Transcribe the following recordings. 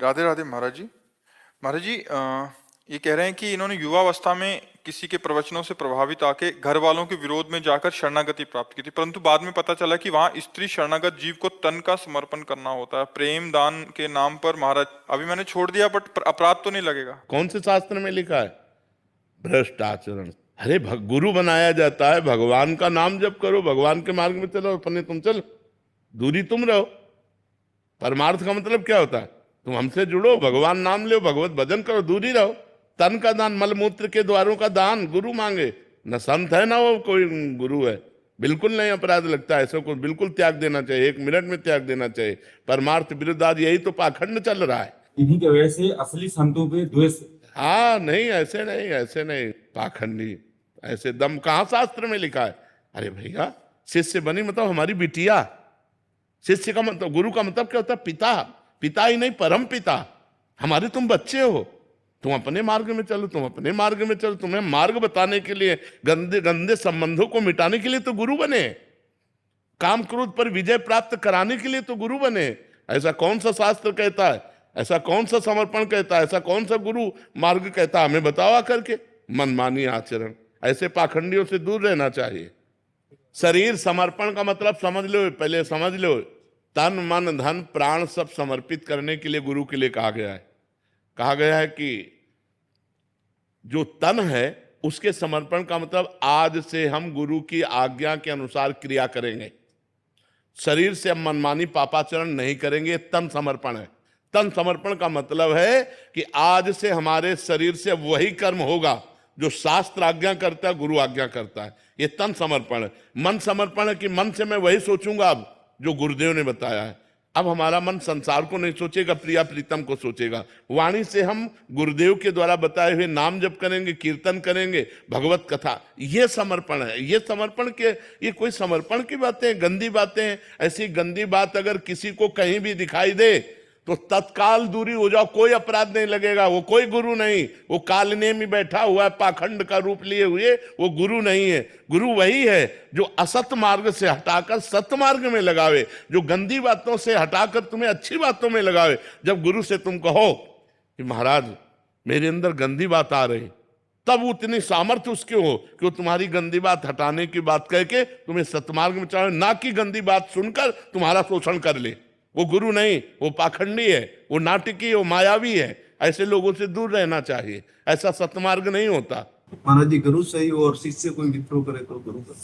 राधे राधे महाराज जी। महाराज जी, ये कह रहे हैं कि इन्होंने युवावस्था में किसी के प्रवचनों से प्रभावित आके घर वालों के विरोध में जाकर शरणागति प्राप्त की थी, परंतु बाद में पता चला कि वहां स्त्री शरणागत जीव को तन का समर्पण करना होता है प्रेम दान के नाम पर। महाराज अभी मैंने छोड़ दिया, बट अपराध तो नहीं लगेगा? कौन से शास्त्र में लिखा है भ्रष्ट आचरण? अरे गुरु बनाया जाता है, भगवान का नाम जप करो, भगवान के मार्ग में चलो, अपने तुम चलो, दूरी तुम रहो। परमार्थ का मतलब क्या होता है? तुम हमसे जुड़ो, भगवान नाम लो, भगवत भजन करो, दूरी रहो। तन का दान, मलमूत्र के द्वारों का दान गुरु मांगे। न संत है ना वो कोई गुरु है, बिल्कुल नहीं अपराध लगता है। ऐसे को बिल्कुल त्याग देना चाहिए, 1 मिनट में त्याग देना चाहिए। परमार्थ विरुद्ध आज यही तो पाखंड चल रहा है। इन्हीं की वजह से असली संतों पे द्वेष। हाँ नहीं, ऐसे नहीं, ऐसे नहीं, पाखंडी ऐसे दम कहाँ शास्त्र में लिखा है? अरे भैया, शिष्य बनी मतलब हमारी बिटिया। शिष्य का मतलब, गुरु का मतलब क्या होता है? पिता। पिता ही नहीं, परम पिता। हमारे तुम बच्चे हो, तुम अपने मार्ग में चलो, तुम अपने मार्ग में चलो। तुम्हें मार्ग बताने के लिए, गंदे गंदे संबंधों को मिटाने के लिए तो गुरु बने। काम क्रोध पर विजय प्राप्त कराने के लिए तो गुरु बने। ऐसा कौन सा शास्त्र कहता है? ऐसा कौन सा समर्पण कहता है? ऐसा कौन सा गुरु मार्ग कहता है? हमें बतावा करके मनमानी आचरण, ऐसे पाखंडियों से दूर रहना चाहिए। शरीर समर्पण का मतलब समझ लो, पहले समझ लो। तन मन धन प्राण सब समर्पित करने के लिए गुरु के लिए कहा गया है। कहा गया है कि जो तन है उसके समर्पण का मतलब आज से हम गुरु की आज्ञा के अनुसार क्रिया करेंगे। शरीर से हम मनमानी पापाचरण नहीं करेंगे, तन समर्पण है। तन समर्पण का मतलब है कि आज से हमारे शरीर से वही कर्म होगा जो शास्त्र आज्ञा करता है, गुरु आज्ञा करता है। ये तन समर्पण है। मन समर्पण है कि मन से मैं वही सोचूंगा अब जो गुरुदेव ने बताया है। अब हमारा मन संसार को नहीं सोचेगा, प्रिया प्रीतम को सोचेगा। वाणी से हम गुरुदेव के द्वारा बताए हुए नाम जप करेंगे, कीर्तन करेंगे, भगवत कथा। ये समर्पण है। ये समर्पण के, ये कोई समर्पण की बातें, गंदी बातें हैं। ऐसी गंदी बात अगर किसी को कहीं भी दिखाई दे तो तत्काल दूरी हो जाओ, कोई अपराध नहीं लगेगा। वो कोई गुरु नहीं, वो कालने में बैठा हुआ है पाखंड का रूप लिए हुए, वो गुरु नहीं है। गुरु वही है जो असत मार्ग से हटाकर सत मार्ग में लगावे, जो गंदी बातों से हटाकर तुम्हें अच्छी बातों में लगावे। जब गुरु से तुम कहो कि महाराज मेरे अंदर गंदी बात आ रही, तब उतनी सामर्थ्य उसके हो कि वो तुम्हारी गंदी बात हटाने की बात कह के तुम्हें सतमार्ग में चलावे, ना कि गंदी बात सुनकर तुम्हारा शोषण कर ले। वो गुरु नहीं, वो पाखंडी है, वो नाटकी, वो मायावी है। ऐसे लोगों से दूर रहना चाहिए। ऐसा सतमार्ग नहीं होता। महाराज जी, गुरु सही और शिष्य कोई विद्रोह करे तो गुरु का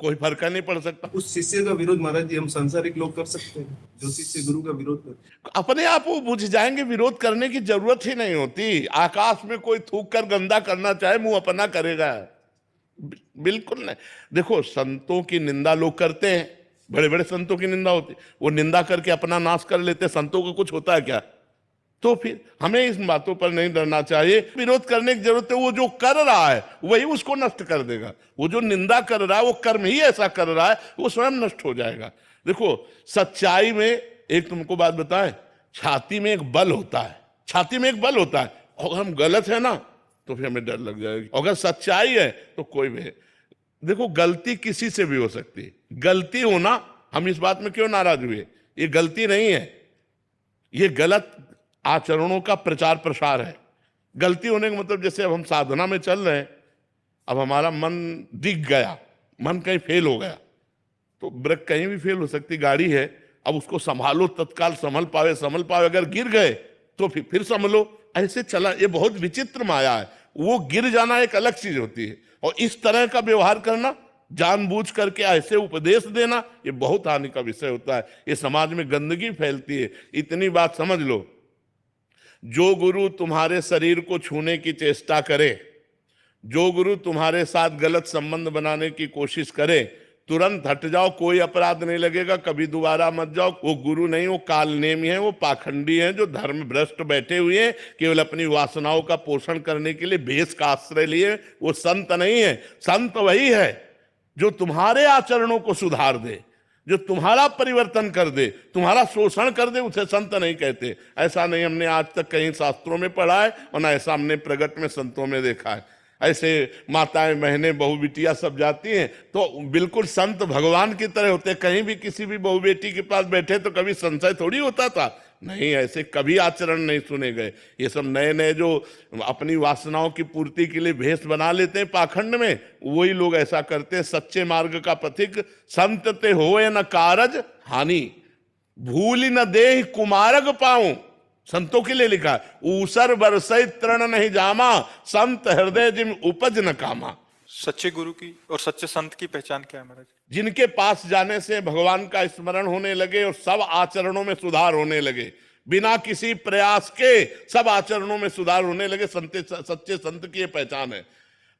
कोई फर्क नहीं पड़ सकता। उस शिष्य का विरोध महाराज जी हम सांसारिक लोग कर सकते हैं, जो शिष्य गुरु का विरोध करे अपने आप वो बुझ जाएंगे, विरोध करने की जरूरत ही नहीं होती। आकाश में कोई थूक कर गंदा करना चाहे, मुंह अपना करेगा, बिल्कुल नहीं। देखो, संतों की निंदा लोग करते हैं, बड़े बड़े संतों की निंदा होती, वो निंदा करके अपना नाश कर लेते। संतों को कुछ होता है क्या? तो फिर हमें इन बातों पर नहीं डरना चाहिए। विरोध करने की जरूरत है, वो जो कर रहा है वही उसको नष्ट कर देगा। वो जो निंदा कर रहा है, वो कर्म ही ऐसा कर रहा है, वो स्वयं नष्ट हो जाएगा। देखो, सच्चाई में एक तुमको बात बताएं, छाती में एक बल होता है। छाती में एक बल होता है। अगर हम गलत है ना तो फिर हमें डर लग जाएगा। अगर सच्चाई है तो कोई भी। देखो, गलती किसी से भी हो सकती है। गलती होना, हम इस बात में क्यों नाराज हुए? ये गलती नहीं है, ये गलत आचरणों का प्रचार प्रसार है। गलती होने का मतलब, जैसे अब हम साधना में चल रहे हैं, अब हमारा मन दिख गया, मन कहीं फेल हो गया, तो ब्रेक कहीं भी फेल हो सकती। गाड़ी है, अब उसको संभालो, तत्काल संभल पावे। अगर गिर गए तो फिर संभलो। ऐसे चला, ये बहुत विचित्र माया है। वो गिर जाना एक अलग चीज होती है, और इस तरह का व्यवहार करना, जानबूझ करके ऐसे उपदेश देना, ये बहुत हानि का विषय होता है। ये समाज में गंदगी फैलती है। इतनी बात समझ लो, जो गुरु तुम्हारे शरीर को छूने की चेष्टा करे, जो गुरु तुम्हारे साथ गलत संबंध बनाने की कोशिश करे, तुरंत हट जाओ, कोई अपराध नहीं लगेगा, कभी दोबारा मत जाओ। वो गुरु नहीं, वो कालनेमी है, वो पाखंडी है, जो धर्म भ्रष्ट बैठे हुए हैं, केवल अपनी वासनाओं का पोषण करने के लिए भेष का आश्रय लिए। वो संत नहीं है। संत वही है जो तुम्हारे आचरणों को सुधार दे, जो तुम्हारा परिवर्तन कर दे, तुम्हारा शोषण कर दे, उसे संत नहीं कहते। ऐसा नहीं हमने आज तक कहीं शास्त्रों में पढ़ा है, और ना ऐसा हमने प्रगट में संतों में देखा है। ऐसे माताएं बहनें बहू बिटिया सब जाती हैं तो बिल्कुल संत भगवान की तरह होते। कहीं भी किसी भी बहू बेटी के पास बैठे तो कभी संशय थोड़ी होता था। नहीं, ऐसे कभी आचरण नहीं सुने गए। ये सब नए नए जो अपनी वासनाओं की पूर्ति के लिए भेष बना लेते हैं पाखंड में, वही लोग ऐसा करते हैं। सच्चे मार्ग का पथिक संत ते होए न कारज हानि, भूल न देह कुमारग पाऊं, संतों के लिए लिखा है। ऊसर बरसई तृण नहीं जामा, संत हृदय जिम उपज न कामा। सच्चे गुरु की और सच्चे संत की पहचान क्या है महाराज? जिनके पास जाने से भगवान का स्मरण होने लगे और सब आचरणों में सुधार होने लगे, बिना किसी प्रयास के सब आचरणों में सुधार होने लगे, सच्चे संत की ये पहचान है।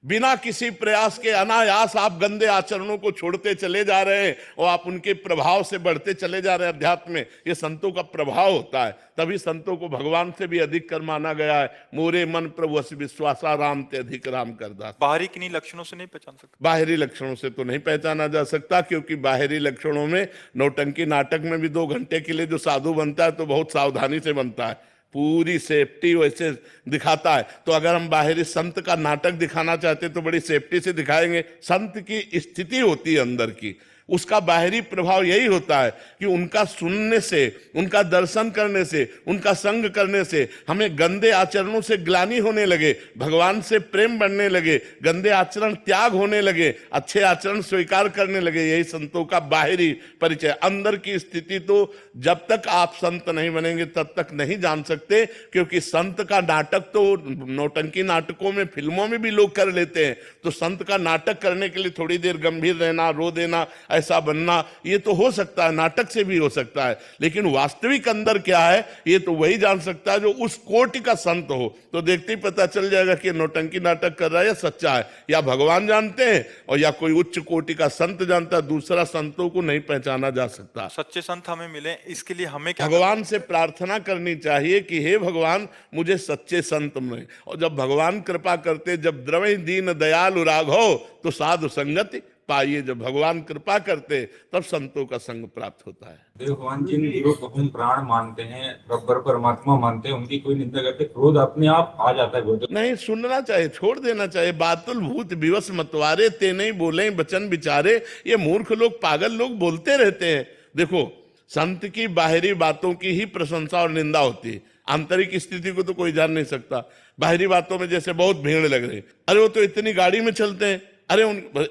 बिना किसी प्रयास के अनायास आप गंदे आचरणों को छोड़ते चले जा रहे हैं और आप उनके प्रभाव से बढ़ते चले जा रहे हैं अध्यात्म में। ये संतों का प्रभाव होता है, तभी संतों को भगवान से भी अधिक कर माना गया है। मोरे मन प्रभु अस विश्वासा, राम ते अधिक राम करदास। बाहरी किन्हीं लक्षणों से नहीं पहचान सकते? बाहरी लक्षणों से तो नहीं पहचाना जा सकता, क्योंकि बाहरी लक्षणों में नौटंकी नाटक में भी 2 घंटे के लिए जो साधु बनता है तो बहुत सावधानी से बनता है, पूरी सेफ्टी वैसे दिखाता है। तो अगर हम बाहरी संत का नाटक दिखाना चाहते तो बड़ी सेफ्टी से दिखाएंगे। संत की स्थिति होती है अंदर की, उसका बाहरी प्रभाव यही होता है कि उनका सुनने से, उनका दर्शन करने से, उनका संग करने से हमें गंदे आचरणों से ग्लानि होने लगे, भगवान से प्रेम बढ़ने लगे, गंदे आचरण त्याग होने लगे, अच्छे आचरण स्वीकार करने लगे। यही संतों का बाहरी परिचय। अंदर की स्थिति तो जब तक आप संत नहीं बनेंगे तब तक नहीं जान सकते, क्योंकि संत का नाटक तो नौटंकी नाटकों में, फिल्मों में भी लोग कर लेते हैं। तो संत का नाटक करने के लिए थोड़ी देर गंभीर रहना, रो देना, ऐसा बनना, ये तो हो सकता है, नाटक से भी हो सकता है। लेकिन वास्तविक अंदर क्या है ये तो वही जान सकता है जो उस कोटि का संत हो। तो देखते ही पता चल जाएगा कि नौटंकी नाटक कर रहा है या सच्चा है, या भगवान जानते हैं और या कोई उच्च कोटि का संत जानता है। दूसरा संतों को नहीं पहचाना जा सकता। सच्चे संत हमें मिले, इसके लिए हमें क्या भगवान से प्रार्थना करनी चाहिए कि हे भगवान मुझे सच्चे संत मिले। और जब भगवान कृपा करते, जब द्रवहि दीन दयालु राघव तो साधु संगति पाइए। जब भगवान कृपा करते तब संतों का संग प्राप्त होता है। भगवान जिन गुरु को हम प्राण मानते हैं, रब्बर परमात्मा मानते हैं, उनकी कोई निंदा करते क्रोध अपने आप आ जाता है। गुरु नहीं, सुनना चाहिए, छोड़ देना चाहिए। बातुल भूत विवश मतवारे, ते नहीं बोले वचन विचारे। ये मूर्ख लोग, पागल लोग बोलते रहते हैं। देखो, संत की बाहरी बातों की ही प्रशंसा और निंदा होती है, आंतरिक स्थिति को तो कोई जान नहीं सकता। बाहरी बातों में जैसे बहुत भीड़ लग रही, अरे वो तो इतनी गाड़ी में चलते हैं, अरे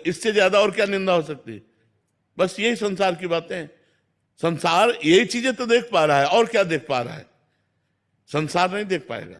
इससे ज्यादा और क्या निंदा हो सकती है। बस यही संसार की बातें हैं। संसार यही चीजें तो देख पा रहा है, और क्या देख पा रहा है? संसार नहीं देख पाएगा।